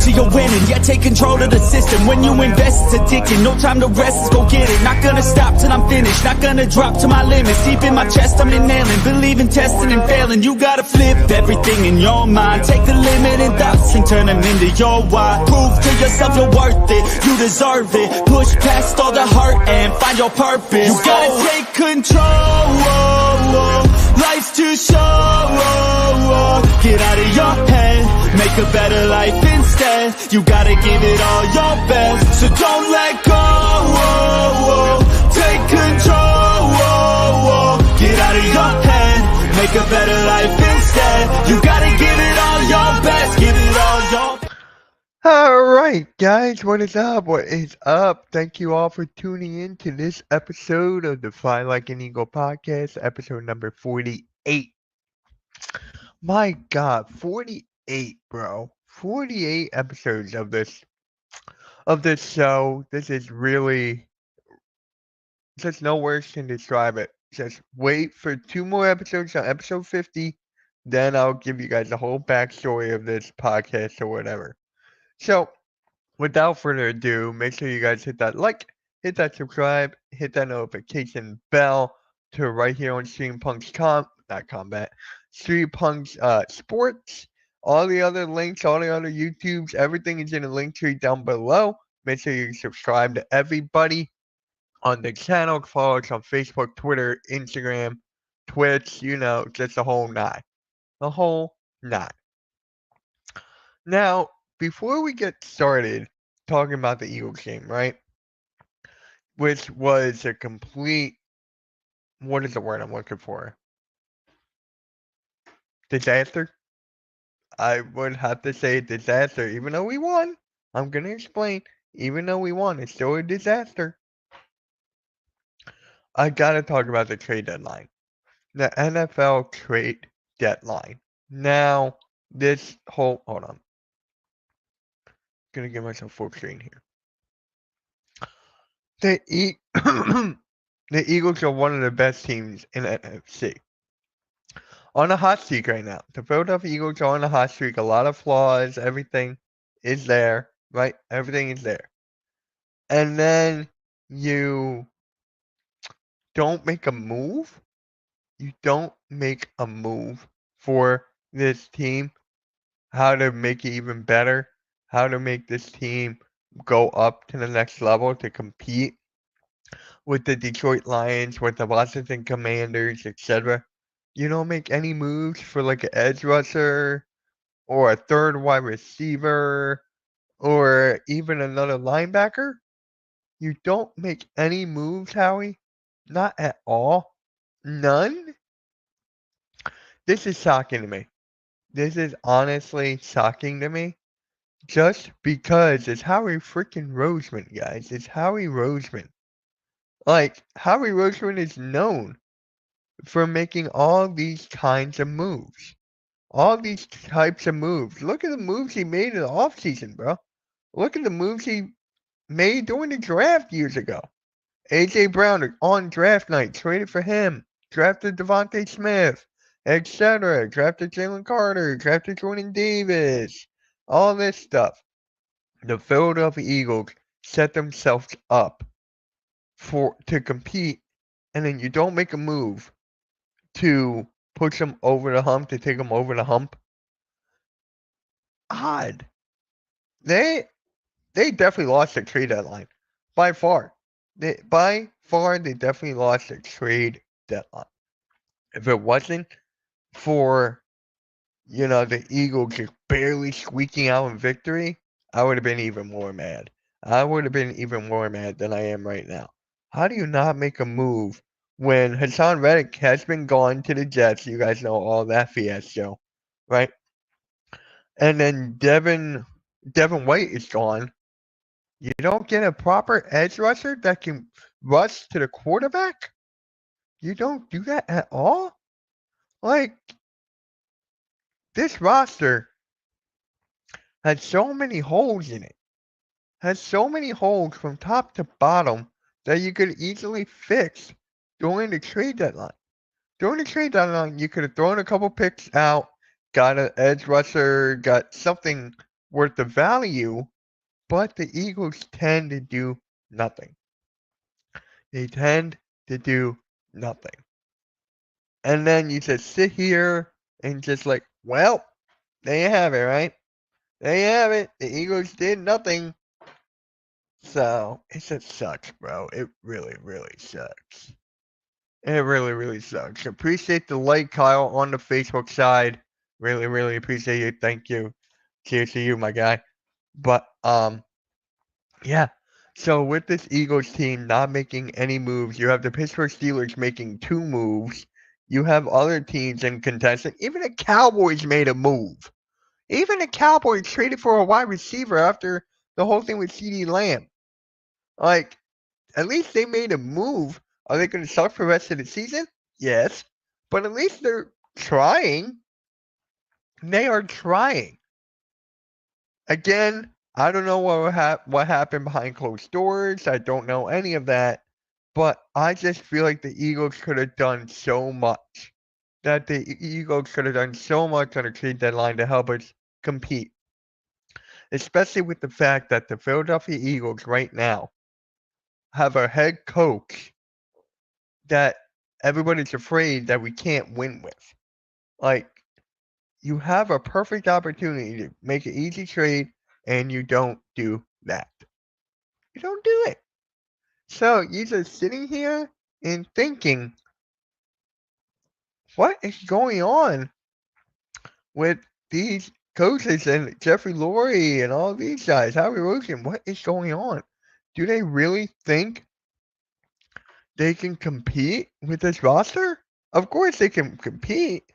till you're winning. Yeah, take control of the system. When you invest, it's addicting. No time to rest, let's go get it. Not gonna stop till I'm finished. Not gonna drop to my limits. Deep in my chest, I'm inhaling. Believe in testing and failing. You gotta flip everything in your mind. Take the limiting thoughts and turn them into your why. Prove to yourself you're worth it. You deserve it. Push past all the hurt and find your purpose. You gotta take control. Life's too short. Get out of your head. Make a better life instead. You gotta give it all your best. So don't let go. Take control. Get out of your head. Make a better life instead. You gotta give it all your best. Give it all your best. Alright guys, what is up? What is up? Thank you all for tuning in to this episode of the Fly Like an Eagle podcast, episode number 48. My god, 48, bro. 48 episodes of this show. This is really just no words can describe it. Just wait for 2 more episodes on episode 50, then I'll give you guys the whole backstory of this podcast or whatever. So, without further ado, make sure you guys hit that like, hit that subscribe, hit that notification bell to right here on Stream Punk's Stream Punk's Sports. All the other links, all the other YouTubes, everything is in the link tree down below. Make sure you subscribe to everybody on the channel. Follow us on Facebook, Twitter, Instagram, Twitch, you know, just the whole nine. The whole nine. Now, before we get started talking about the Eagles game, right? Which was a complete, what is the word I'm looking for? Disaster? I would have to say disaster, even though we won. I'm going to explain. Even though we won, it's still a disaster. I got to talk about the trade deadline. The NFL trade deadline. Now, this whole, hold on. Gonna give myself full screen here. The Eagles are one of the best teams in the NFC. On a hot streak right now. The Philadelphia Eagles are on a hot streak. A lot of flaws. Everything is there, right? Everything is there. And then you don't make a move. You don't make a move for this team. How to make it even better. How to make this team go up to the next level to compete with the Detroit Lions, with the Washington Commanders, etc. You don't make any moves for like an edge rusher or a third wide receiver or even another linebacker. You don't make any moves, Howie. Not at all. None. This is shocking to me. This is honestly shocking to me. Just because it's Howie freaking Roseman, guys. It's Howie Roseman. Like, Howie Roseman is known for making all these kinds of moves. All these types of moves. Look at the moves he made in the offseason, bro. Look at the moves he made during the draft years ago. A.J. Brown on draft night, traded for him. Drafted Devontae Smith, etc. Drafted Jalen Carter. Drafted Jordan Davis. All this stuff. The Philadelphia Eagles set themselves up to compete, and then you don't make a move to push them over the hump, to take them over the hump. Odd. They definitely lost the trade deadline. By far. They definitely lost the trade deadline. If it wasn't for, you know, the Eagles just barely squeaking out in victory, I would have been even more mad. I would have been even more mad than I am right now. How do you not make a move when Hassan Reddick has been gone to the Jets? You guys know all that fiasco, right? And then Devin White is gone. You don't get a proper edge rusher that can rush to the quarterback? You don't do that at all? Like, this roster has so many holes in it. Has so many holes from top to bottom that you could easily fix during the trade deadline. During the trade deadline, you could have thrown a couple picks out, got an edge rusher, got something worth the value, but the Eagles tend to do nothing. They tend to do nothing. And then you just sit here and just like, well, there you have it, right? There you have it. The Eagles did nothing. So it just sucks, bro. It really, really sucks. It really, really sucks. Appreciate the like, Kyle, on the Facebook side. Really, really appreciate you. Thank you. Cheers to you, my guy. But yeah. So with this Eagles team not making any moves, you have the Pittsburgh Steelers making 2 moves. You have other teams in contention. Even the Cowboys made a move. Even the Cowboys traded for a wide receiver after the whole thing with CeeDee Lamb. Like, at least they made a move. Are they going to suck for the rest of the season? Yes. But at least they're trying. They are trying. Again, I don't know what happened behind closed doors. I don't know any of that. But I just feel like the Eagles could have done so much. That the Eagles could have done so much on the trade deadline to help us compete. Especially with the fact that the Philadelphia Eagles right now have a head coach that everybody's afraid that we can't win with. Like, you have a perfect opportunity to make an easy trade, and you don't do that. You don't do it. So you're just sitting here and thinking, what is going on with these coaches and Jeffrey Lurie and all these guys? Howie Roseman, what is going on? Do they really think they can compete with this roster? Of course they can compete,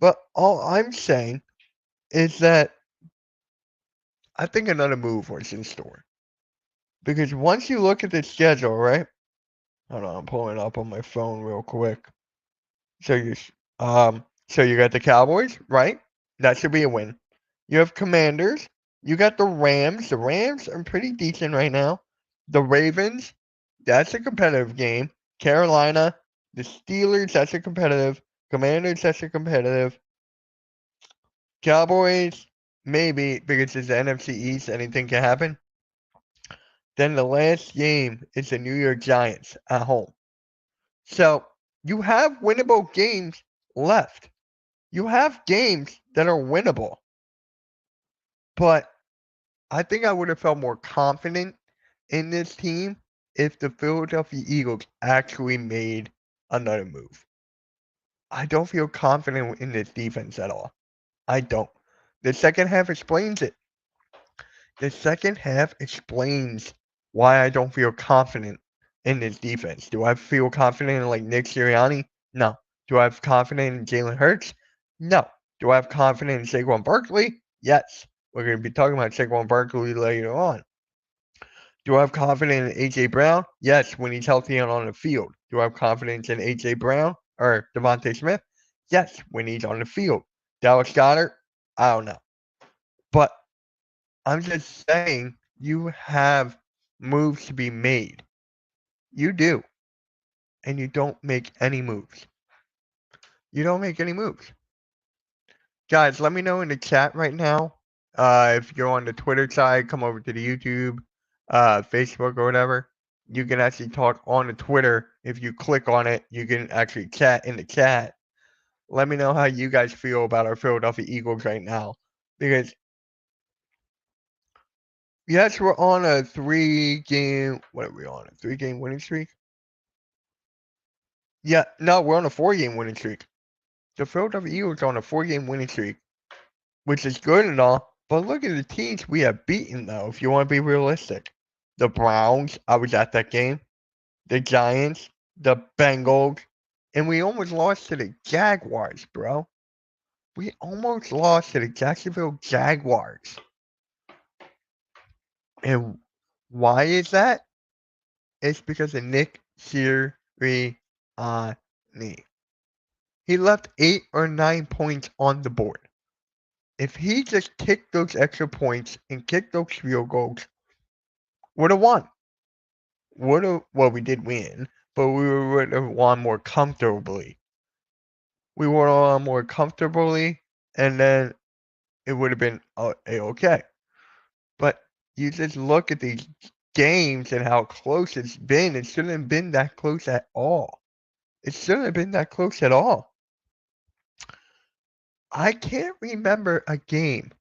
but all I'm saying is that I think another move was in store. Because once you look at the schedule, right? Hold on, I'm pulling it up on my phone real quick. So you got the Cowboys, right? That should be a win. You have Commanders. You got the Rams. The Rams are pretty decent right now. The Ravens, that's a competitive game. Carolina, the Steelers, that's a competitive. Commanders, that's a competitive. Cowboys, maybe, because it's the NFC East, anything can happen. Then the last game is the New York Giants at home. So you have winnable games left. You have games that are winnable. But I think I would have felt more confident in this team if the Philadelphia Eagles actually made another move. I don't feel confident in this defense at all. I don't. The second half explains it. The second half explains why I don't feel confident in this defense. Do I feel confident in like Nick Sirianni? No. Do I have confidence in Jalen Hurts? No. Do I have confidence in Saquon Barkley? Yes. We're going to be talking about Saquon Barkley later on. Do I have confidence in A.J. Brown? Yes, when he's healthy and on the field. Do I have confidence in A.J. Brown or Devontae Smith? Yes, when he's on the field. Dallas Goedert? I don't know. But I'm just saying you have moves to be made. You do. And you don't make any moves. You don't make any moves. Guys, let me know in the chat right now. If you're on the Twitter side, come over to the YouTube, Facebook, or whatever. You can actually talk on the Twitter. If you click on it, you can actually chat in the chat. Let me know how you guys feel about our Philadelphia Eagles right now. Because yes, we're on a 3-game. What are we on? A 3-game winning streak? Yeah, no, we're on a 4-game winning streak. The Philadelphia Eagles are on a 4-game winning streak, which is good and all. But look at the teams we have beaten, though, if you want to be realistic. The Browns, I was at that game. The Giants, the Bengals, and we almost lost to the Jaguars, bro. We almost lost to the Jacksonville Jaguars. And why is that? It's because of Nick Sirianni. He left 8 or 9 points on the board. If he just kicked those extra points and kicked those field goals, would have won. Well, we did win, but we would have won more comfortably. We would have won more comfortably, and then it would have been okay. You just look at these games and how close it's been. It shouldn't have been that close at all. It shouldn't have been that close at all. I can't remember a game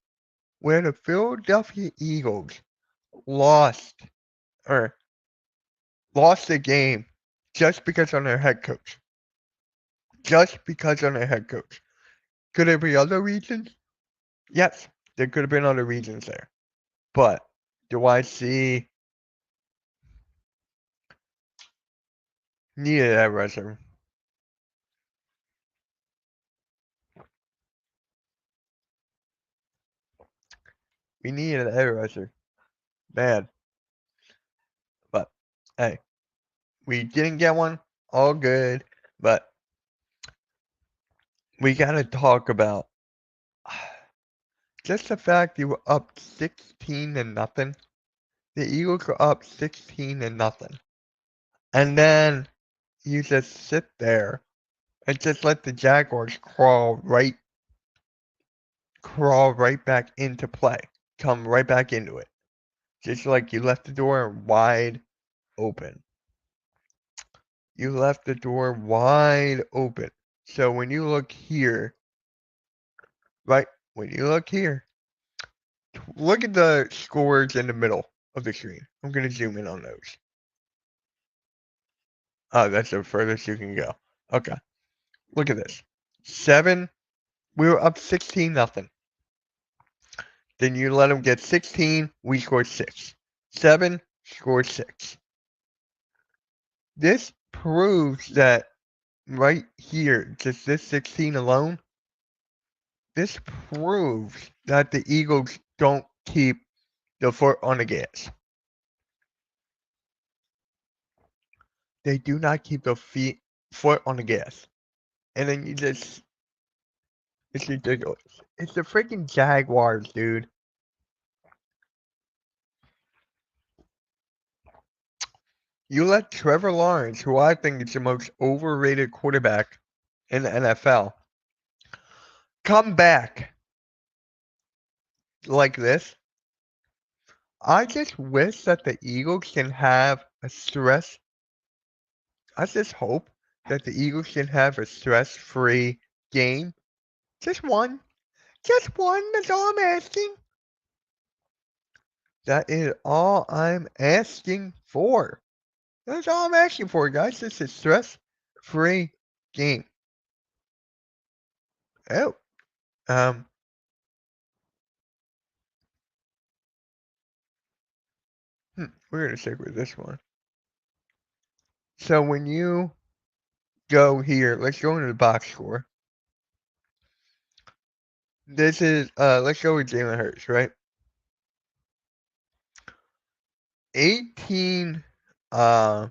where the Philadelphia Eagles lost or lost the game just because of their head coach. Just because of their head coach. Could there be other reasons? Yes, there could have been other reasons there. But do I see needed that rusher? We needed an edge rusher. Bad. But hey, we didn't get one. All good. But we gotta talk about just the fact you were up 16-0. The Eagles were up 16-0. And then you just sit there and just let the Jaguars crawl right back into play. Come right back into it. Just like you left the door wide open. You left the door wide open. So when you look here, right, when you look here, look at the scores in the middle of the screen. I'm going to zoom in on those. Oh, that's the furthest you can go. Okay. Look at this. 7. We were up 16-0. Then you let them get 16. We scored 6. 7, scored 6. This proves that right here, just this 16 alone, this proves that the Eagles don't keep the foot on the gas. They do not keep the foot on the gas. And then it's ridiculous. It's the freaking Jaguars, dude. You let Trevor Lawrence, who I think is the most overrated quarterback in the NFL, come back like this. I just wish that the Eagles can have a stress. I just hope that the Eagles can have a stress-free game. Just one. Just one. That's all I'm asking. That is all I'm asking for. That's all I'm asking for, guys. Just a stress-free game. Oh. We're going to stick with this one. So when you go here, let's go into the box score. This is, let's go with Jalen Hurts, right? 18, oh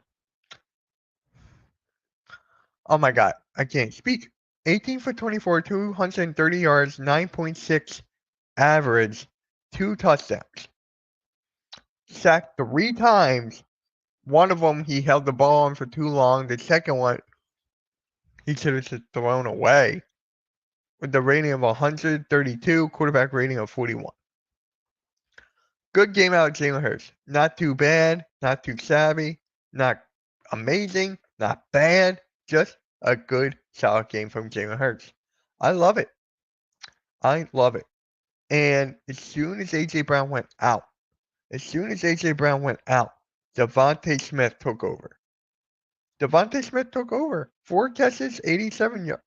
my God, I can't speak. 18 for 24, 230 yards, 9.6 average, 2 touchdowns. Sacked 3 times. One of them, he held the ball on for too long. The second one, he should have just thrown away. With the rating of 132, quarterback rating of 41. Good game out of Jalen Hurts. Not too bad, not too savvy, not amazing, not bad. Just a good, solid game from Jalen Hurts. I love it. I love it. And as soon as A.J. Brown went out, Devontae Smith took over. 4 catches, 87 yards.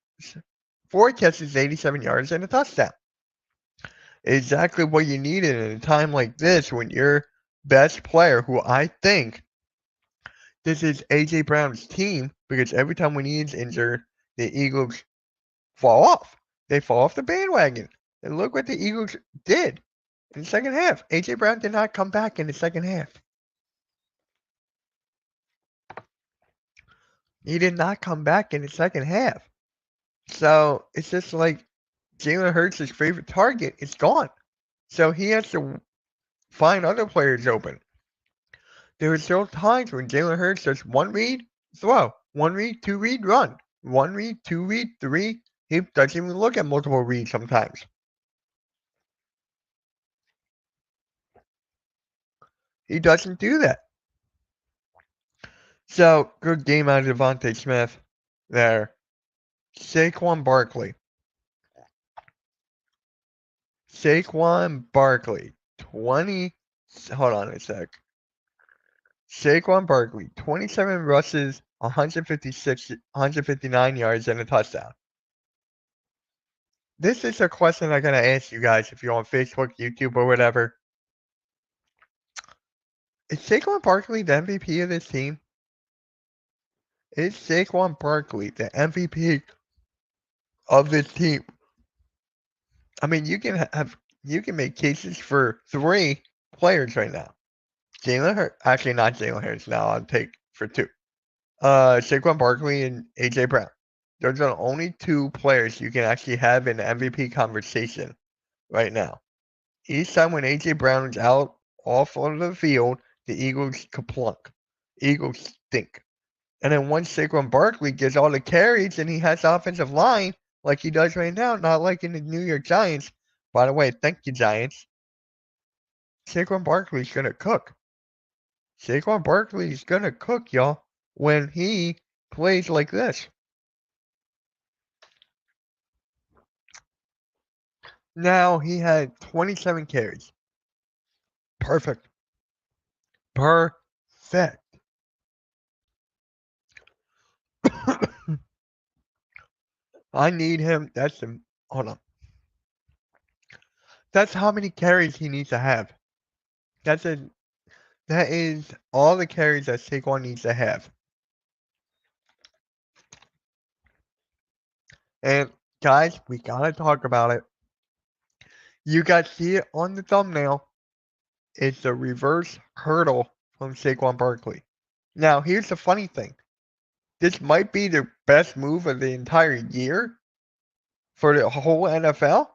4 catches, 87 yards, and a touchdown. Exactly what you needed in a time like this when your best player, who I think this is A.J. Brown's team, because every time when he's injured, the Eagles fall off. They fall off the bandwagon. And look what the Eagles did in the second half. A.J. Brown did not come back in the second half. He did not come back in the second half. So it's just like Jalen Hurts' favorite target is gone. So he has to find other players open. There are still times when Jalen Hurts does 1 read, throw. 1 read, 2 read, run. 1 read, 2 read, 3. He doesn't even look at multiple reads sometimes. He doesn't do that. So, good game out of Devontae Smith there. Saquon Barkley. Saquon Barkley. Hold on a sec. Saquon Barkley, 27 rushes, 159 yards, and a touchdown. This is a question I'm going to ask you guys if you're on Facebook, YouTube, or whatever. Is Saquon Barkley the MVP of this team? Is Saquon Barkley the MVP of this team? I mean, you can make cases for 3 players right now. Jalen Hurts, actually not Jalen Hurts now, I'll take for 2. Saquon Barkley and AJ Brown. Those are the only 2 players you can actually have in the MVP conversation right now. Each time when AJ Brown is out off of the field, the Eagles kaplunk. Eagles stink. And then once Saquon Barkley gets all the carries and he has the offensive line like he does right now, not like in the New York Giants. By the way, thank you, Giants. Saquon Barkley's going to cook. Saquon Barkley's going to cook, y'all, when he plays like this. Now, he had 27 carries. Perfect. I need him. Hold on. That's how many carries he needs to have. That is all the carries that Saquon needs to have. And guys, we gotta talk about it. You guys see it on the thumbnail. It's a reverse hurdle from Saquon Barkley. Now, here's the funny thing. This might be the best move of the entire year for the whole NFL.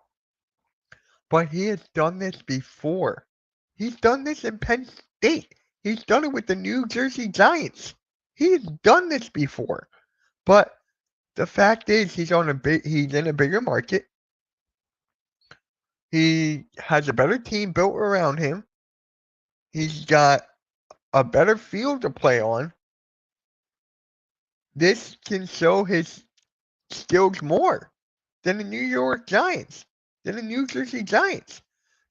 But he has done this before. He's done this in Penn State. He's done it with the New Jersey Giants. He's done this before. But the fact is he's in a bigger market. He has a better team built around him. He's got a better field to play on. This can show his skills more than the New York Giants, than the New Jersey Giants.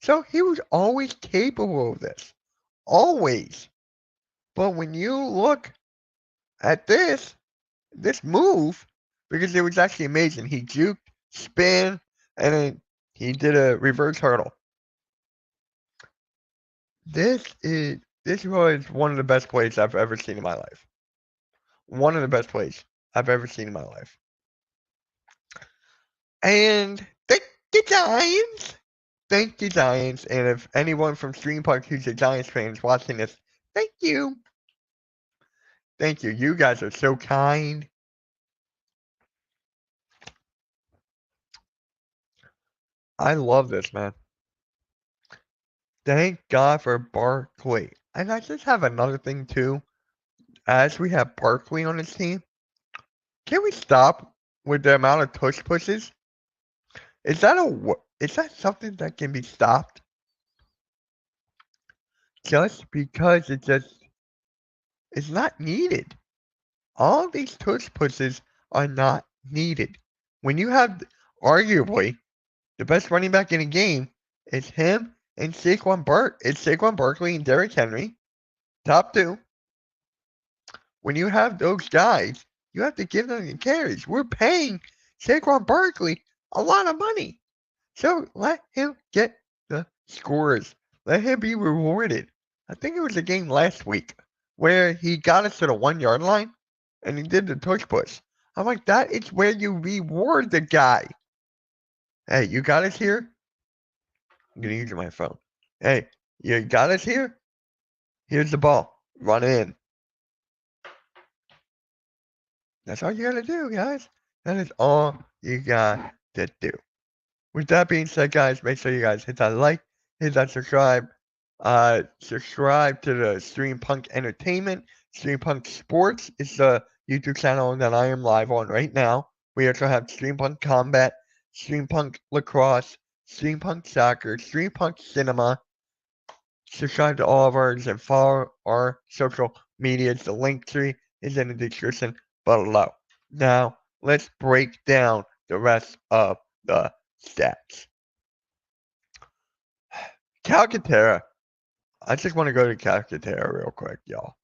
So he was always capable of this. Always. But when you look at this move, because it was actually amazing. He juked, spin, and then he did a reverse hurdle. This was one of the best plays I've ever seen in my life. One of the best plays I've ever seen in my life. And thank you, Giants. Thank you, Giants. And if anyone from Stream Park who's a Giants fan is watching this, thank you. Thank you. You guys are so kind. I love this, man. Thank God for Barkley. And I just have another thing, too. As we have Barkley on this team, can we stop with the amount of tush pushes? Is that something that can be stopped? Just because it's not needed. All these tush pushes are not needed. When you have arguably the best running back in the game, it's him and Saquon Barkley and Derrick Henry, top 2. When you have those guys, you have to give them the carries. We're paying Saquon Barkley a lot of money. So let him get the scores. Let him be rewarded. I think it was a game last week where he got us to the 1-yard line and he did the tush push. I'm like, that is where you reward the guy. Hey, you got us here? I'm going to use my phone. Hey, you got us here? Here's the ball. Run in. That's all you got to do, guys. That is all you got to do. With that being said, guys, make sure you guys hit that like, hit that subscribe. Subscribe to the Stream Punk Entertainment. Stream Punk Sports is the YouTube channel that I am live on right now. We also have Stream Punk Combat, Stream Punk Lacrosse, Stream Punk Soccer, Stream Punk Cinema, Subscribe to all of ours and follow our social medias. The link tree is in the description below. Now, let's break down the rest of the stats. Calcaterra. I just want to go to Calcaterra real quick, y'all.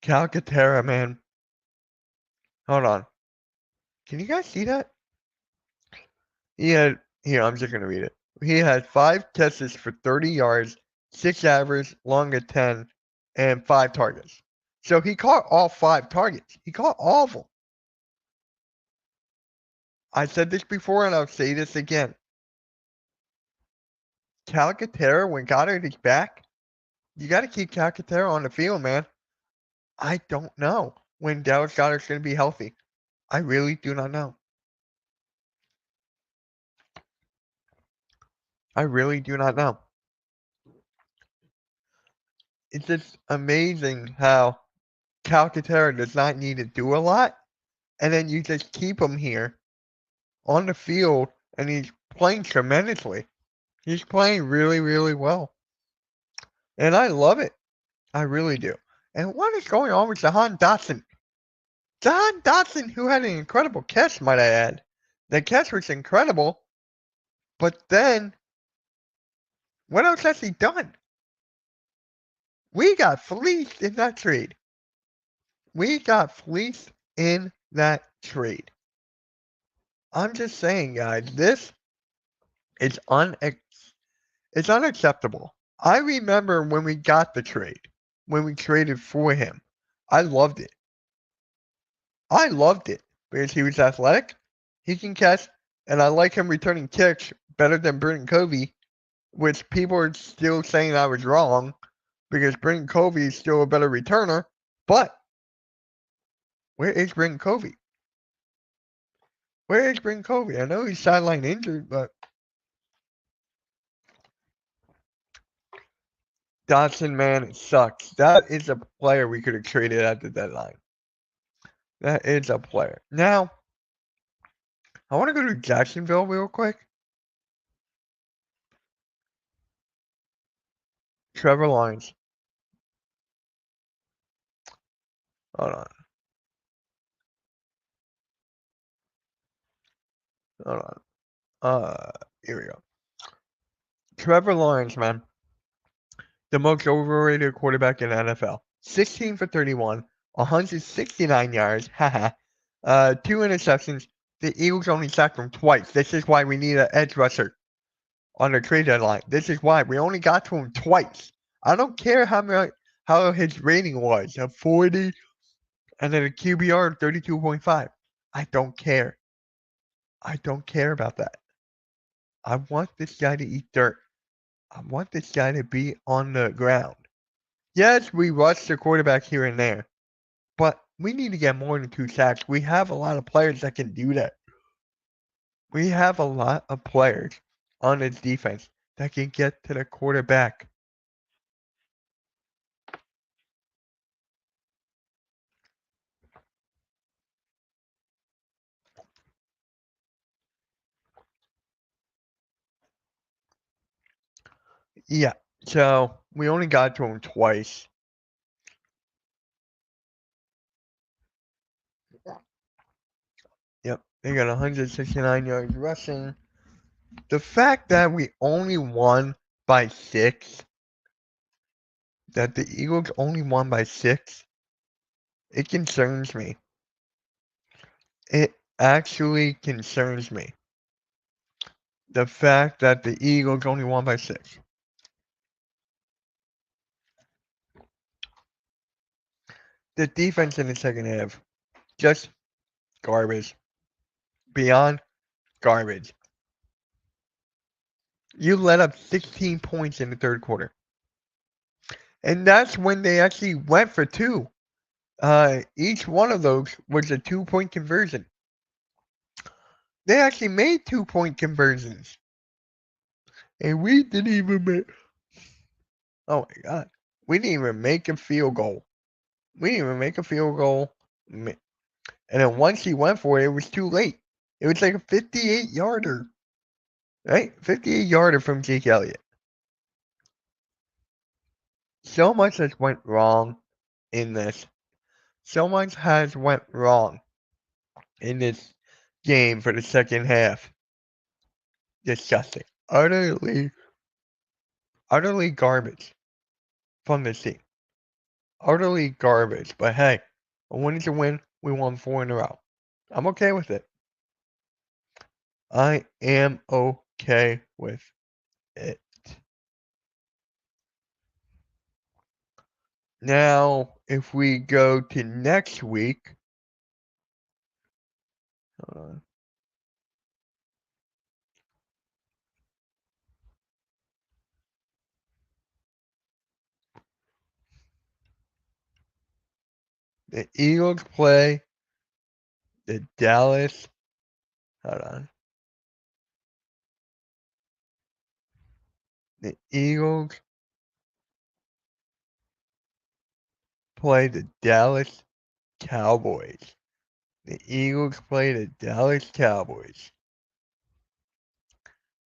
Calcaterra, man. Hold on. Can you guys see that? Here, I'm just going to read it. He had 5 catches for 30 yards, 6 average, long of 10, and 5 targets. So he caught all 5 targets. He caught all of them. I said this before, and I'll say this again. Calcaterra, when Goddard is back, you got to keep Calcaterra on the field, man. I don't know when Dallas Goedert's going to be healthy. I really do not know. I really do not know. It's just amazing how Calcaterra does not need to do a lot, and then you just keep him here on the field, and he's playing tremendously. He's playing really, really well. And I love it. I really do. And what is going on with Jahan Dotson? Jahan Dotson, who had an incredible catch, might I add. The catch was incredible, but then what else has he done? We got fleeced in that trade. We got fleeced in that trade. I'm just saying, guys, this is it's unacceptable. I remember when we got the trade, when we traded for him. I loved it. I loved it because he was athletic, he can catch, and I like him returning kicks better than Britton Covey, which people are still saying I was wrong because Britton Covey is still a better returner. But where is Britton Covey? Where is Britton Covey? I know he's sideline injured, but Dotson, man, it sucks. That is a player we could have traded at the deadline. That is a player. Now, I want to go to Jacksonville real quick. Trevor Lawrence. Hold on. Hold on. Here we go. Trevor Lawrence, man. The most overrated quarterback in the NFL. 16 for 31, 169 yards. Haha. 2 interceptions. The Eagles only sacked him twice. This is why we need an edge rusher on the trade deadline. This is why we only got to him twice. I don't care how his rating was, a 40 and then a QBR of 32.5. I don't care. I don't care about that. I want this guy to eat dirt. I want this guy to be on the ground. Yes, we rush the quarterback here and there, but we need to get more than 2 sacks. We have a lot of players that can do that. We have a lot of players on this defense that can get to the quarterback. Yeah, so we only got to him twice. Yep, they got 169 yards rushing. The fact that we only won by 6, that the Eagles only won by 6, it concerns me. It actually concerns me. The fact that the Eagles only won by 6. The defense in the second half, just garbage. Beyond garbage. You let up 16 points in the third quarter. And that's when they actually went for 2. Each one of those was a 2-point conversion. They actually made 2-point conversions. And we didn't even make... Oh my God. We didn't even make a field goal. We didn't even make a field goal. And then once he went for it, it was too late. It was like a 58-yarder. Right? 58-yarder from Jake Elliott. So much has went wrong in this. So much has went wrong in this game for the second half. Disgusting. Utterly garbage from this team. Utterly garbage. But hey, a win is a win. We won 4 in a row. I'm okay with it. I am okay with it. Now, if we go to next week, hold on. The Eagles play the Dallas. Hold on. The Eagles play the Dallas Cowboys. The Eagles play the Dallas Cowboys.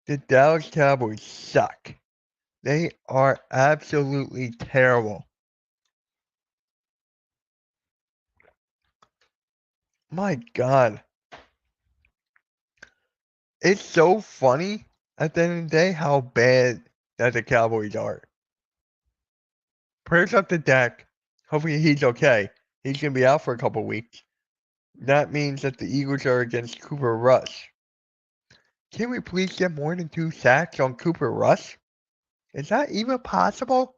The Dallas Cowboys suck. They are absolutely terrible. My God. It's so funny at the end of the day how bad that the Cowboys are. Prayers up to Dak. Hopefully he's okay. He's going to be out for a couple weeks. That means that the Eagles are against Cooper Rush. Can we please get more than 2 sacks on Cooper Rush? Is that even possible?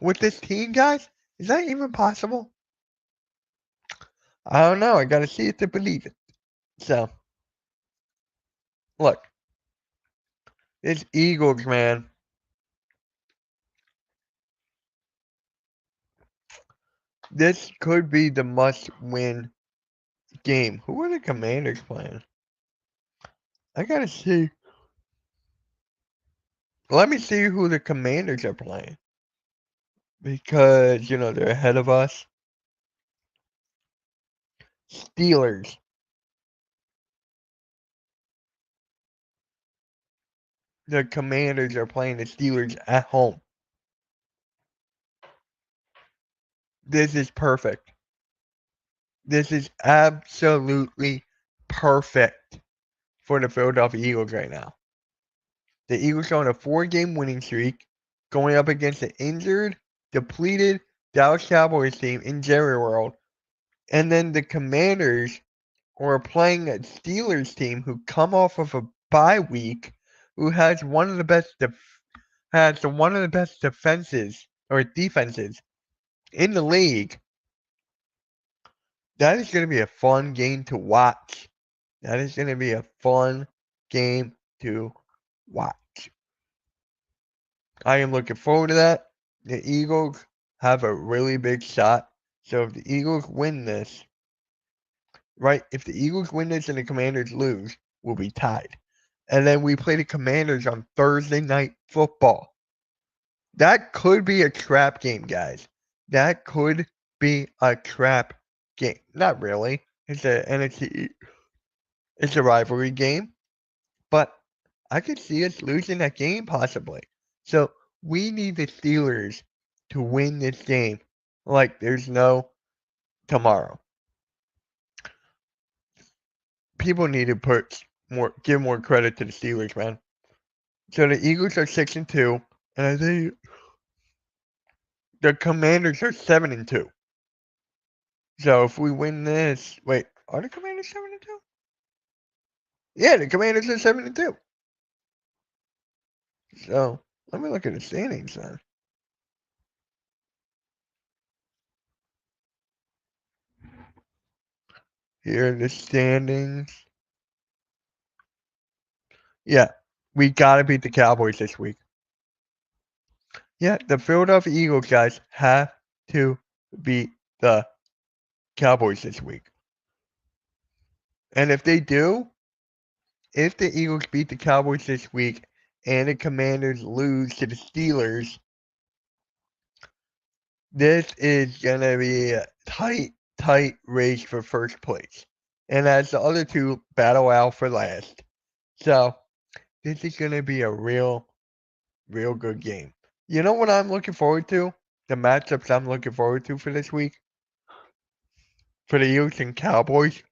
With this team, guys? Is that even possible? I don't know. I got to see it to believe it. So, look. It's Eagles, man. This could be the must-win game. Who are the Commanders playing? I got to see. Let me see who the Commanders are playing. Because, they're ahead of us. Steelers. The Commanders are playing the Steelers at home. This is perfect. This is absolutely perfect for the Philadelphia Eagles right now. The Eagles are on a 4-game winning streak, going up against the injured, depleted Dallas Cowboys team in Jerry World. And then the Commanders are playing a Steelers team who come off of a bye week, who has one of the best defenses in the league. That is going to be a fun game to watch. That is going to be a fun game to watch. I am looking forward to that. The Eagles have a really big shot. So if the Eagles win this, right? If the Eagles win this and the Commanders lose, we'll be tied. And then we play the Commanders on Thursday Night Football. That could be a trap game, guys. That could be a trap game. Not really. It's a rivalry game. But I could see us losing that game possibly. So we need the Steelers to win this game like there's no tomorrow. People need to give more credit to the Steelers, man. So the Eagles are 6-2, and I think the Commanders are 7-2. So if we win this, wait, are the Commanders 7-2? Yeah, the Commanders are 7-2. So let me look at the standings then. Here are the standings. Yeah, we gotta beat the Cowboys this week. Yeah, the Philadelphia Eagles, guys, have to beat the Cowboys this week. And if they do, if the Eagles beat the Cowboys this week and the Commanders lose to the Steelers, this is going to be a tight race for first place. And as the other two battle out for last. So, this is going to be a real good game. You know what I'm looking forward to? The matchups I'm looking forward to for this week? For the Eagles and Cowboys.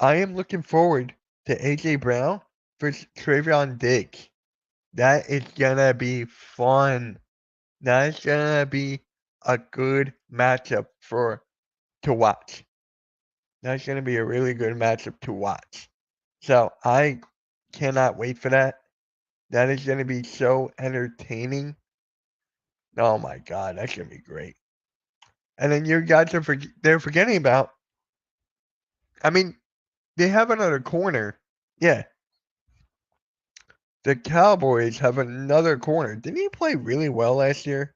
I am looking forward to A.J. Brown versus Travion Diggs. That is gonna be fun. That is gonna be a good matchup to watch. That's gonna be a really good matchup to watch. So I cannot wait for that. That is gonna be so entertaining. Oh my god, that's gonna be great. And then you guys are they're forgetting about. I mean, they have another corner. Yeah, the Cowboys have another corner. Didn't he play really well last year?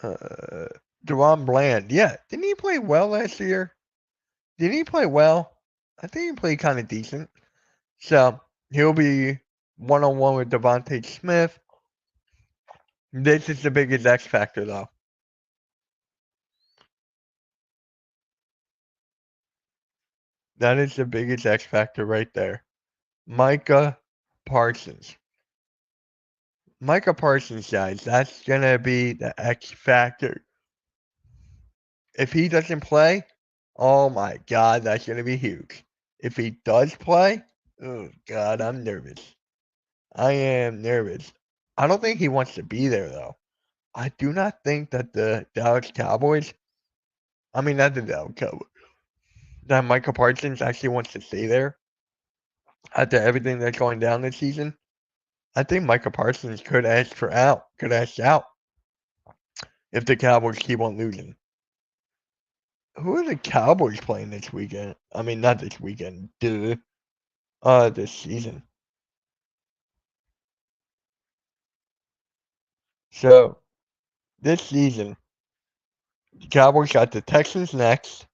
Uh, Deron Bland. Yeah, didn't he play well last year? Did he play well? I think he played kind of decent. So he'll be one on one with Devontae Smith. This is the biggest X factor, though. That is the biggest X factor right there. Micah Parsons. Micah Parsons, guys, that's gonna be the X factor. If he doesn't play, oh my god, that's gonna be huge. If he does play, oh god, I'm nervous. I am nervous. I don't think he wants to be there though. I do not think that the Dallas Cowboys, I mean not the Dallas Cowboys, that Micah Parsons actually wants to stay there after everything that's going down this season. I think Micah Parsons could ask out if the Cowboys keep on losing. Who are the Cowboys playing this weekend? I mean, not this weekend, duh. This season. So this season, the Cowboys got the Texans next.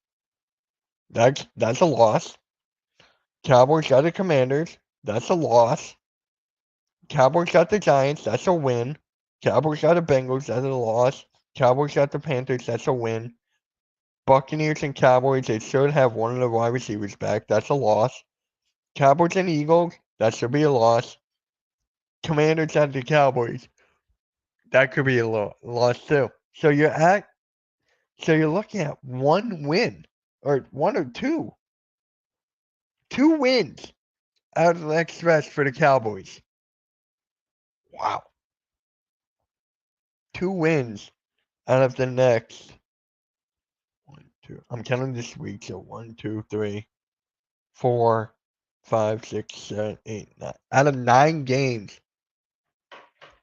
That's a loss. Cowboys got the Commanders. That's a loss. Cowboys got the Giants. That's a win. Cowboys got the Bengals. That's a loss. Cowboys got the Panthers. That's a win. Buccaneers and Cowboys. They should have one of the wide receivers back. That's a loss. Cowboys and Eagles. That should be a loss. Commanders at the Cowboys. That could be a loss too. So you're looking at one win or one or two wins out of the next stretch for the Cowboys. Wow, 2 wins out of the next one, two. I'm counting this week. So 1, 2, 3, 4, 5, 6, 7, 8, 9. Out of 9 games,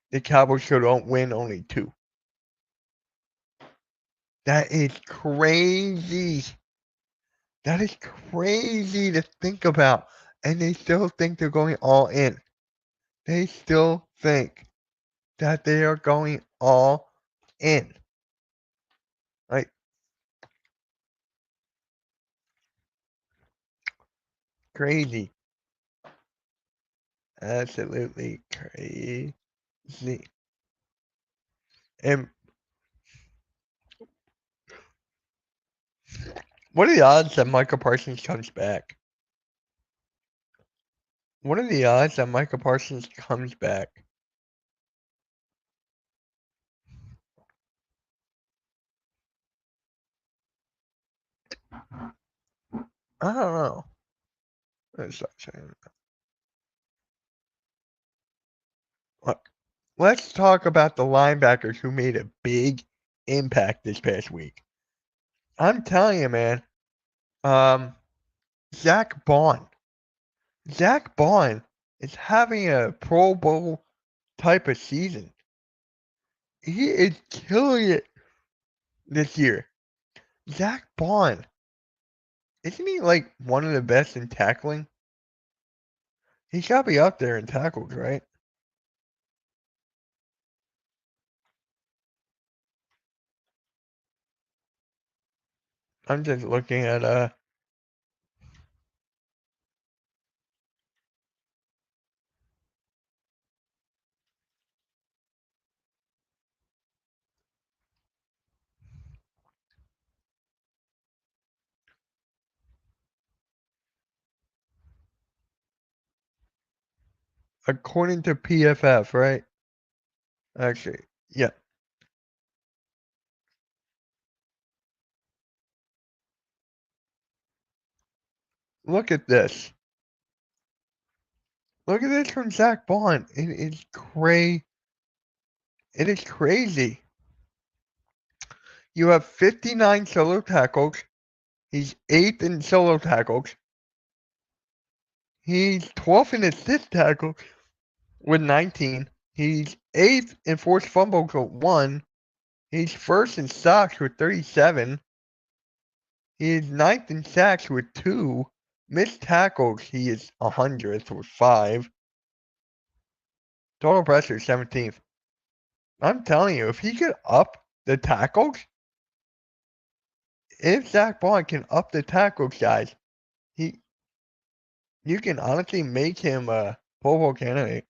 the Cowboys should win only 2. That is crazy. That is crazy to think about. And they still think they're going all in. They still think that they are going all in. Like, crazy. Absolutely crazy. And what are the odds that Michael Parsons comes back? What are the odds that Michael Parsons comes back? I don't know. Let's stop saying that. Look, let's talk about the linebackers who made a big impact this past week. I'm telling you, man. Um, Zach Bond. Zach Bond is having a Pro Bowl type of season. He is killing it this year. Zach Bond, isn't he like one of the best in tackling? He's got to be up there in tackles, right? I'm just looking at according to PFF, right? Actually, yeah. Look at this. Look at this from Zach Bond. It is It is crazy. You have 59 solo tackles. He's 8th in solo tackles. He's 12th in assist tackles with 19. He's 8th in forced fumbles with 1. He's 1st in sacks with 37. He is 9th in sacks with 2. Missed tackles, he is 100th with 5. Total pressure, 17th. I'm telling you, if he could up the tackles, if Zach Bond can up the tackles, guys, you can honestly make him a Pro Bowl candidate.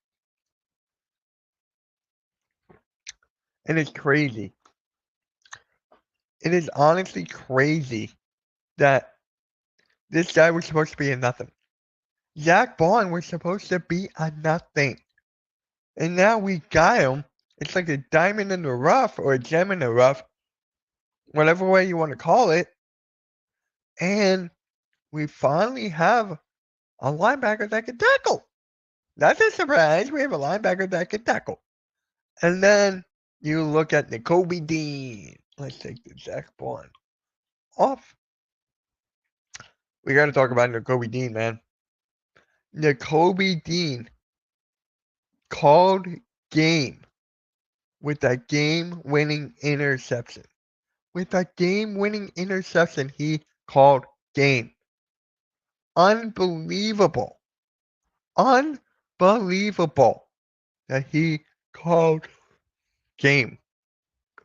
And it's crazy. It is honestly crazy that this guy was supposed to be a nothing. Zach Bond was supposed to be a nothing. And now we got him. It's like a diamond in the rough or a gem in the rough, whatever way you want to call it. And we finally have a linebacker that can tackle. That's a surprise. We have a linebacker that can tackle. And then you look at Nakobe Dean. Let's take the Zach Bond off. We got to talk about Nakobe Dean, man. Nakobe Dean called game with that game-winning interception. With that game-winning interception, he called game. Unbelievable. Unbelievable that he called game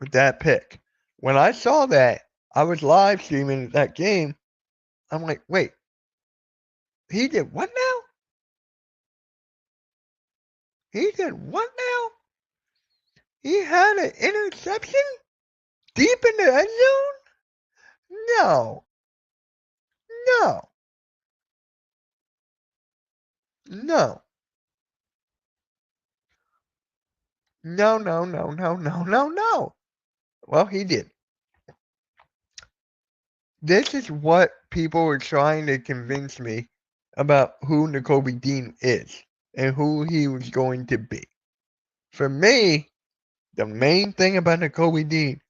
with that pick. When I saw that, I was live streaming that game. I'm like, wait, he did what now? He did what now? He had an interception deep in the end zone? No. No. No. No, no, no, no, no, no, no. Well, he did. This is what people were trying to convince me about who Nakobe Dean is and who he was going to be. For me, the main thing about Nakobe Dean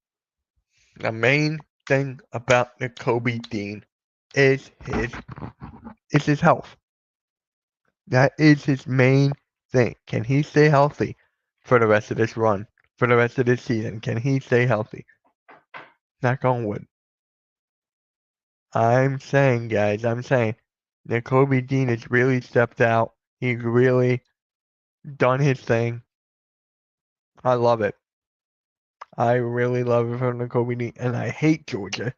is his health. That is his main thing. Can he stay healthy for the rest of this run? For the rest of this season? Can he stay healthy? Knock on wood. I'm saying, guys, Nakobe Dean has really stepped out. He's really done his thing. I love it. I really love it from Nakobe Dean. And I hate Georgia.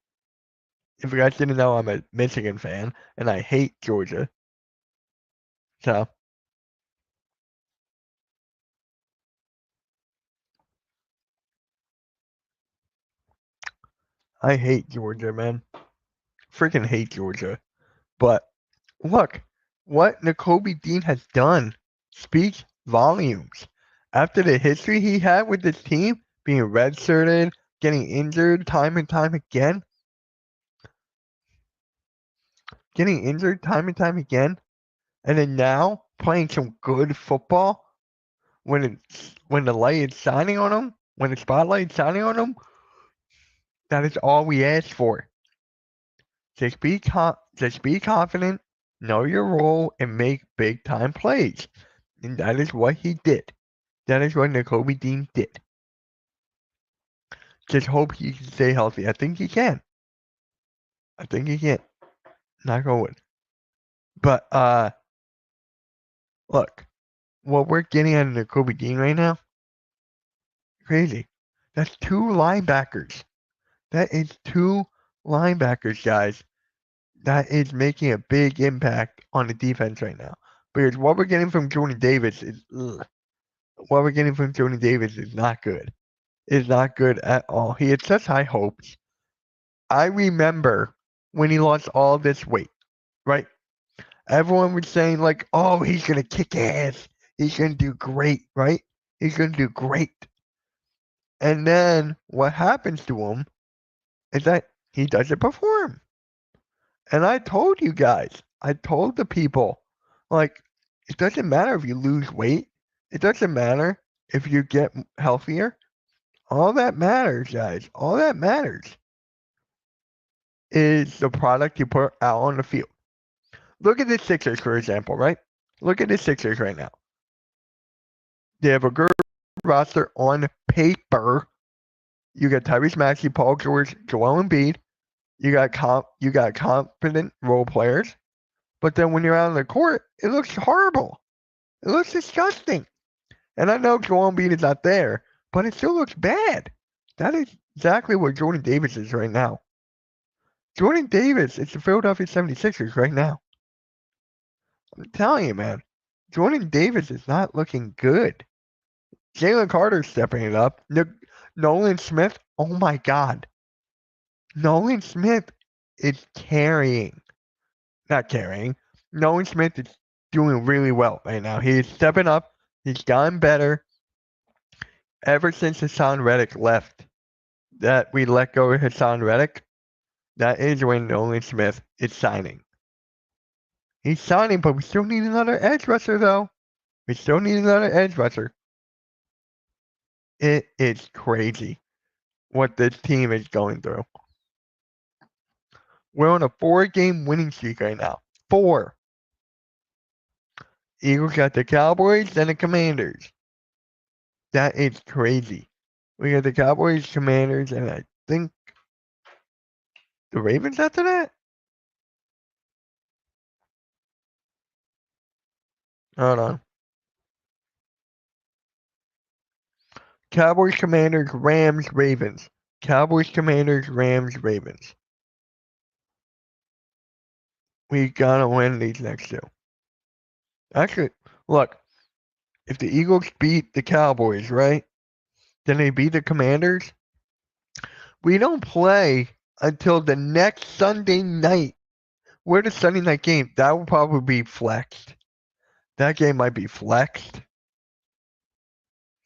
If you guys didn't know, I'm a Michigan fan. And I hate Georgia. So. I hate Georgia, man. Freaking hate Georgia. But look, what Nakobe Dean has done speaks volumes. After the history he had with this team, being redshirted, getting injured time and time again, and then now playing some good football when the light is shining on him, when the spotlight is shining on him, that is all we ask for. Just be confident, know your role, and make big time plays. And that is what he did. That is what Nakobe Dean did. Just hope he can stay healthy. I think he can. Not going. But look, what we're getting out of Nakobe Dean right now, crazy. That's 2 linebackers. That is 2 linebackers, guys. That is making a big impact on the defense right now. Because what we're getting from Jordan Davis is not good. It's not good at all. He had such high hopes. I remember when he lost all this weight, right? Everyone was saying like, "Oh, he's gonna kick ass. He's going to do great, right? He's going to do great. And then what happens to him is that he doesn't perform. And I told you guys, I told the people, like, it doesn't matter if you lose weight. It doesn't matter if you get healthier. All that matters, guys, all that matters is the product you put out on the field. Look at the Sixers, for example, right? Look at the Sixers right now. They have a good roster on paper. You got Tyrese Maxey, Paul George, Joel Embiid. You got confident role players. But then when you're out on the court, it looks horrible. It looks disgusting. And I know Joel Embiid is not there, but it still looks bad. That is exactly what Jordan Davis is right now. Jordan Davis is the Philadelphia 76ers right now. I'm telling you, man. Jordan Davis is not looking good. Jalen Carter's stepping it up. Nolan Smith, oh my God. Nolan Smith is carrying. Not carrying. Nolan Smith is doing really well right now. He is stepping up. He's gotten better. Ever since Hassan Reddick left, that we let go of Hassan Reddick, that is when Nolan Smith is signing. He's signing, but we still need another edge rusher, though. We still need another edge rusher. It is crazy what this team is going through. We're on a 4-game winning streak right now. 4. Eagles got the Cowboys and the Commanders. That is crazy. We got the Cowboys, Commanders, and I think the Ravens after that? Hold on. Cowboys, Commanders, Rams, Ravens. Cowboys, Commanders, Rams, Ravens. We gotta win these next 2. Actually, look, if the Eagles beat the Cowboys, right? Then they beat the Commanders. We don't play until the next Sunday night. We're the Sunday night game. That will probably be flexed. That game might be flexed.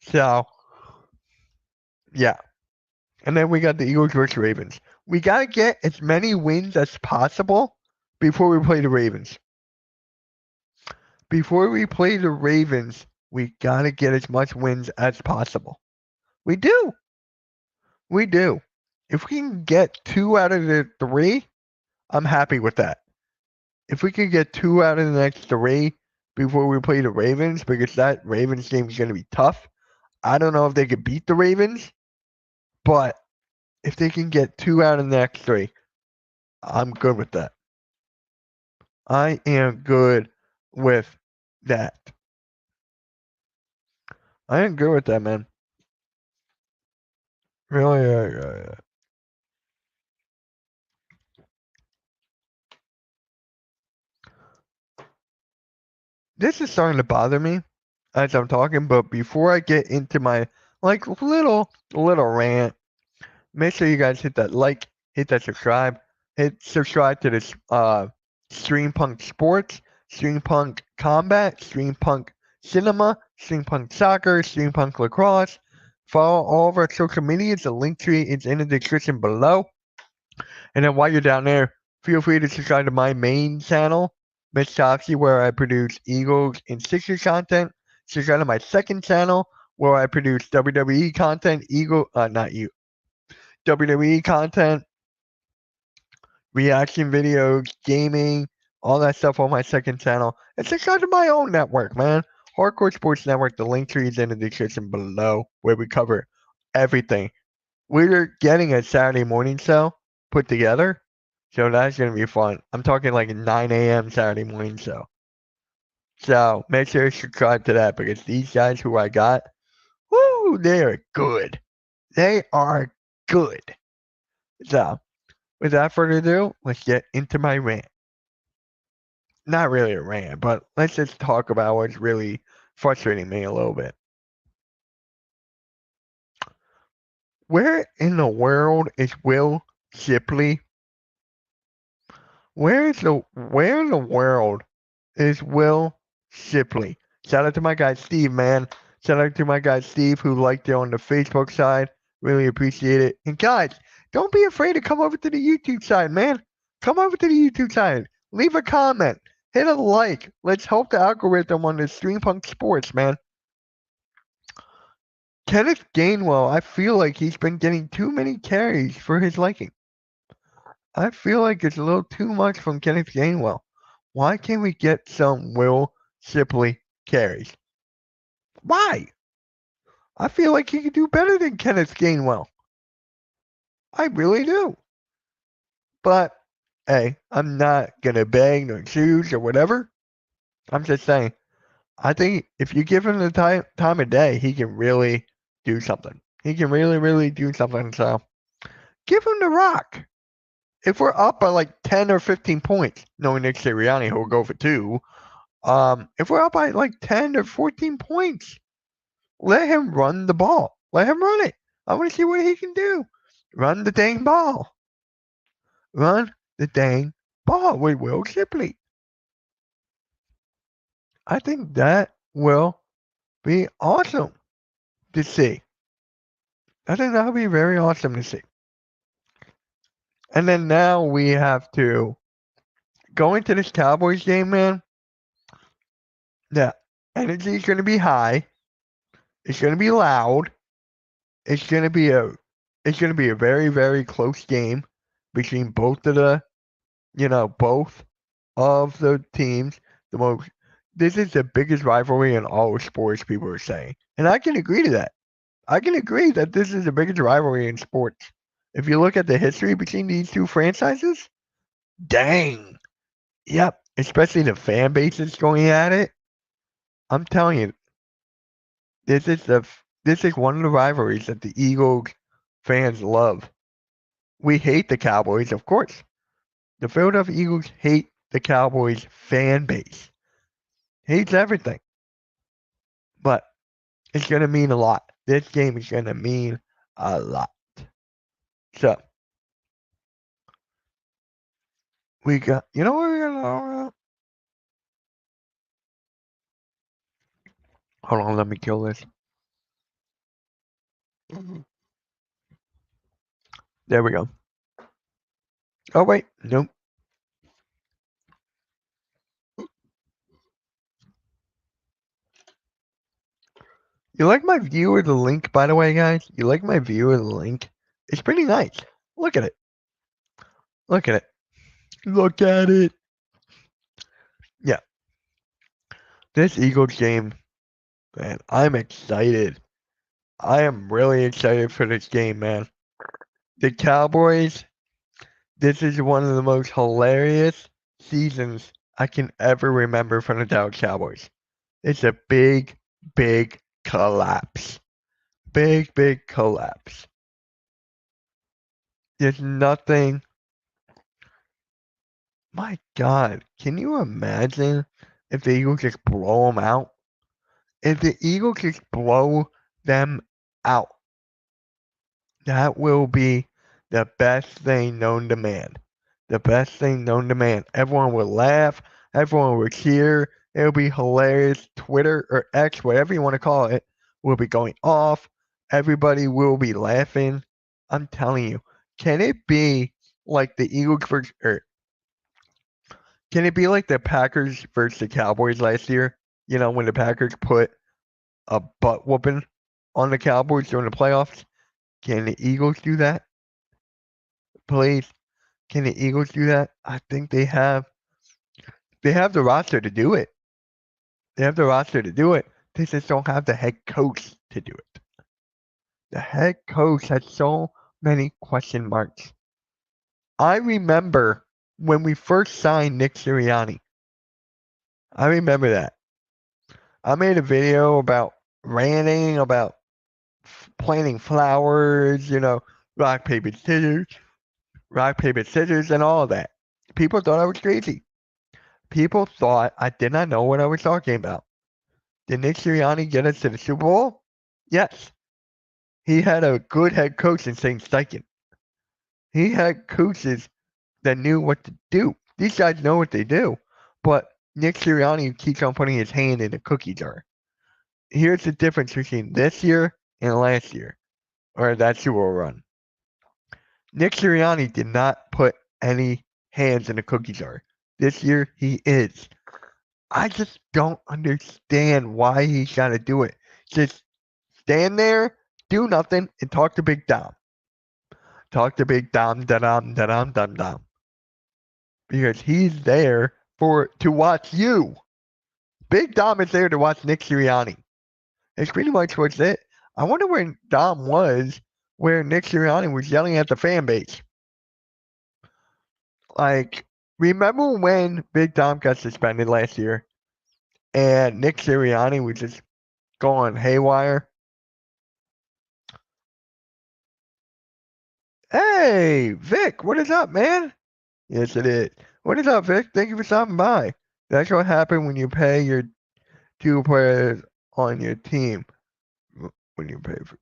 So, yeah. And then we got the Eagles versus Ravens. We got to get as many wins as possible before we play the Ravens. Before we play the Ravens, we got to get as much wins as possible. We do. We do. If we can get 2 out of the 3, I'm happy with that. If we can get 2 out of the next 3 before we play the Ravens, because that Ravens game is going to be tough. I don't know if they could beat the Ravens, but if they can get 2 out of the next 3, I'm good with that. I am good with that. I am good with that, man. Really, This is starting to bother me as I'm talking, but before I get into my little rant, make sure you guys hit that like, hit that subscribe, hit subscribe to this Streampunk Sports, Streampunk Combat, Streampunk Cinema, Streampunk Soccer, Streampunk Lacrosse. Follow all of our social medias. The link tree is in the description below. And then while you're down there, feel free to subscribe to my main channel, Mitch Topsy, where I produce Eagles and Sixers content. Subscribe to my second channel, where I produce WWE content, WWE content, reaction videos, gaming, all that stuff on my second channel. And subscribe to my own network, man. Hardcore Sports Network. The link tree is in the description below, where we cover everything. We're getting a Saturday morning show put together, so that's going to be fun. I'm talking like a 9 a.m. Saturday morning show. So make sure to subscribe to that, because these guys who I got, woo, they are good. They are good. So without further ado, let's get into my rant. Not really a rant, but let's just talk about what's really frustrating me a little bit. Where in the world is Will Shipley? Where in the world is Will Shipley? Shout out to my guy Steve, man. Shout out to my guy Steve who liked it on the Facebook side. Really appreciate it. And guys, don't be afraid to come over to the YouTube side, man. Come over to the YouTube side. Leave a comment. Hit a like. Let's help the algorithm on the Streampunk Sports, man. Kenneth Gainwell, I feel like he's been getting too many carries for his liking. I feel like it's a little too much from Kenneth Gainwell. Why can't we get some Will Shipley carries? Why? I feel like he could do better than Kenneth Gainwell. I really do. But, hey, I'm not going to beg or choose or whatever. I'm just saying, I think if you give him the time of day, he can really do something. He can really, really do something. So, give him the rock. If we're up by like 10 or 15 points, knowing Nick Sirianni, who will go for 2, if we're up by like 10 or 14 points, let him run the ball. Let him run it. I want to see what he can do. Run the dang ball. Run the dang ball with Will Shipley. I think that will be awesome to see. I think that will be very awesome to see. And then now we have to go into this Cowboys game, man. The energy is going to be high. It's going to be loud. It's going to be a very, very close game between both of the teams. This is the biggest rivalry in all of sports, people are saying. And I can agree to that. I can agree that this is the biggest rivalry in sports. If you look at the history between these two franchises, dang. Yep. Especially the fan bases going at it. I'm telling you, this is one of the rivalries that the Eagles fans love. We hate the Cowboys, of course. The Philadelphia Eagles hate the Cowboys fan base. Hates everything. But it's going to mean a lot. This game is going to mean a lot. So, we got, you know what we're going to, hold on, let me kill this. There we go. Oh, wait, nope. You like my view of the link, by the way, guys? You like my view of the link? It's pretty nice. Look at it. Look at it. Look at it. Yeah. This Eagles game, man, I'm excited. I am really excited for this game, man. The Cowboys, this is one of the most hilarious seasons I can ever remember from the Dallas Cowboys. It's a big, big collapse. Big, big collapse. There's nothing. My God, can you imagine if the Eagles just blow them out? If the Eagles just blow them out, that will be the best thing known to man. The best thing known to man. Everyone will laugh. Everyone will cheer. It'll be hilarious. Twitter or X, whatever you want to call it, will be going off. Everybody will be laughing. I'm telling you. Can it be like the Eagles versus, can it be like the Packers versus the Cowboys last year? You know, when the Packers put a butt whooping on the Cowboys during the playoffs? Can the Eagles do that? Please. Can the Eagles do that? I think they have the roster to do it. They have the roster to do it. They just don't have the head coach to do it. The head coach has so many question marks. I remember when we first signed Nick Sirianni. I remember that. I made a video about ranting about planting flowers, rock, paper, scissors, and all of that. People thought I was crazy. People thought I did not know what I was talking about. Did Nick Sirianni get us to the Super Bowl? Yes. He had a good head coach in Shane Steichen. He had coaches that knew what to do. These guys know what they do. But Nick Sirianni keeps on putting his hand in a cookie jar. Here's the difference between this year and last year, or that Super Bowl run. Nick Sirianni did not put any hands in a cookie jar. This year, he is. I just don't understand why he's got to do it. Just stand there, do nothing, and talk to Big Dom. Talk to Big Dom, da-dom, da-dom, dum-dom. Because he's there to watch you. Big Dom is there to watch Nick Sirianni. It's pretty much what's it. I wonder where Dom was where Nick Sirianni was yelling at the fan base. Like, remember when Big Dom got suspended last year and Nick Sirianni was just going haywire? Hey, Vic, what is up, man? Yes, it is. What is up, Vic? Thank you for stopping by. That's what happened when you pay your two players on your team. When you pay for.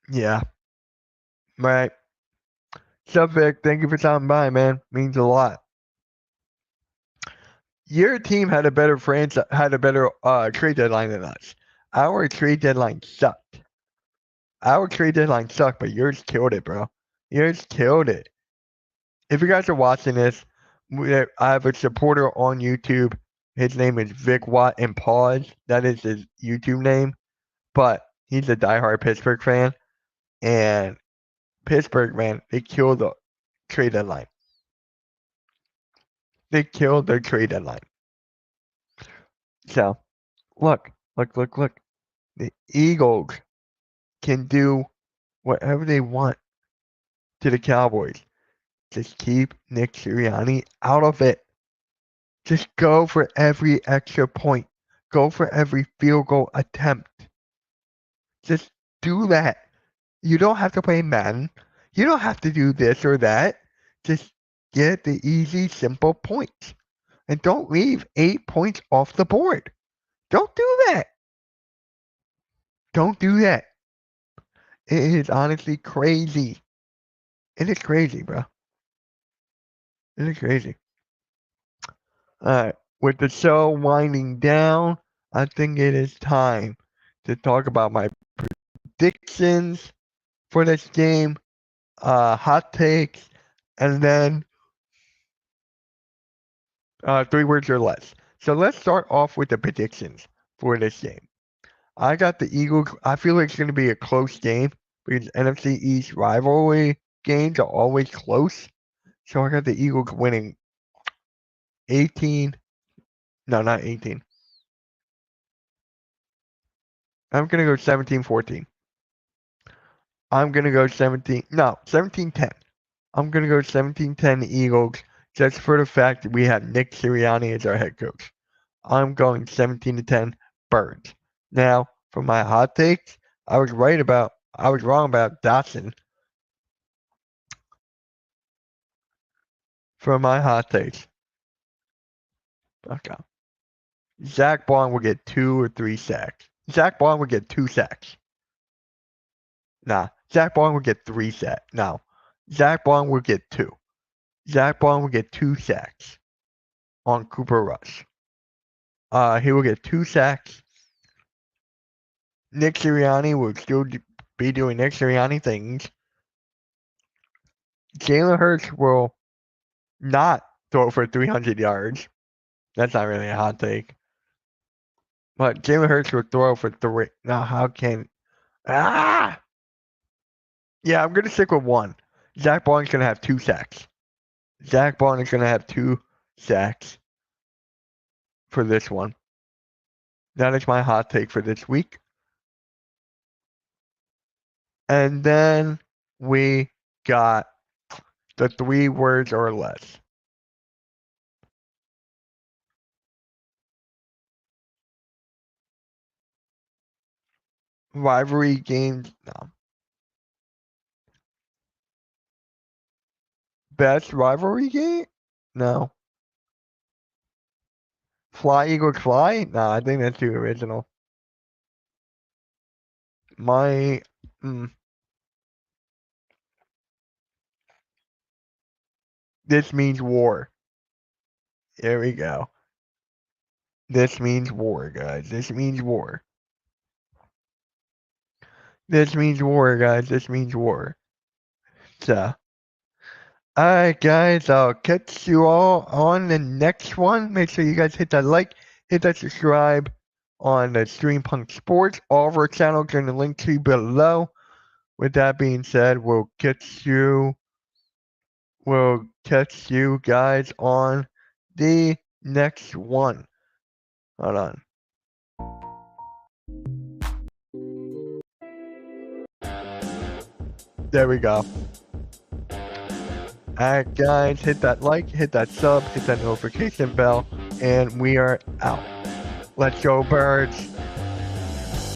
Yeah, right. What's up, Vic? Thank you for stopping by, man. Means a lot. Your team had a better trade deadline than us. Our trade deadline sucked. But yours killed it, bro. Yours killed it. If you guys are watching this, I have a supporter on YouTube. His name is Vic Watt and Pause. That is his YouTube name. But he's a diehard Pittsburgh fan. And Pittsburgh, man, they killed the trade deadline. They killed their trade deadline. So, look. The Eagles can do whatever they want to the Cowboys. Just keep Nick Sirianni out of it. Just go for every extra point. Go for every field goal attempt. Just do that. You don't have to play Madden. You don't have to do this or that. Just get the easy, simple points. And don't leave 8 points off the board. Don't do that. Don't do that. It is honestly crazy. It is crazy, bro. It is crazy. Alright, with the show winding down, I think it is time to talk about my predictions for this game, hot takes, and then 3 words or less. So let's start off with the predictions for this game. I got the Eagles. I feel like it's going to be a close game because NFC East rivalry games are always close. So I got the Eagles winning 18. No, not 18. I'm going to go 17-14. I'm going to go 17-10. I'm going to go 17-10 Eagles just for the fact that we have Nick Sirianni as our head coach. I'm going 17-10 Birds. Now, for my hot takes, I was wrong about Dotson. For my hot takes. Okay. Zach Bond will get 2 or 3 sacks. Zach Bond will get 2 sacks. Nah. Zach Bond will get 3 sacks. No. Zach Bond will get 2. Zach Bond will get 2 sacks on Cooper Rush. He will get 2 sacks. Nick Sirianni will still be doing Nick Sirianni things. Jalen Hurts will not throw for 300 yards. That's not really a hot take. But Jalen Hurts will throw for 3. Now, how can... Yeah, I'm going to stick with 1. Zach Bond is going to have 2 sacks. Zach Bond is going to have 2 sacks for this one. That is my hot take for this week. And then we got the 3 words or less. Rivalry games, no. Best rivalry game? No. Fly Eagles Fly? No, I think that's too original. This means war. Here we go. This means war, guys. This means war. This means war, guys. This means war. So, alright, guys. I'll catch you all on the next one. Make sure you guys hit that like, hit that subscribe on the Stream Punk Sports. All of our channels are in the link tree below. With that being said, we'll catch you guys on the next one. Hold on. There we go. Alright, guys, hit that like, hit that sub, hit that notification bell, and we are out. Let's go, birds.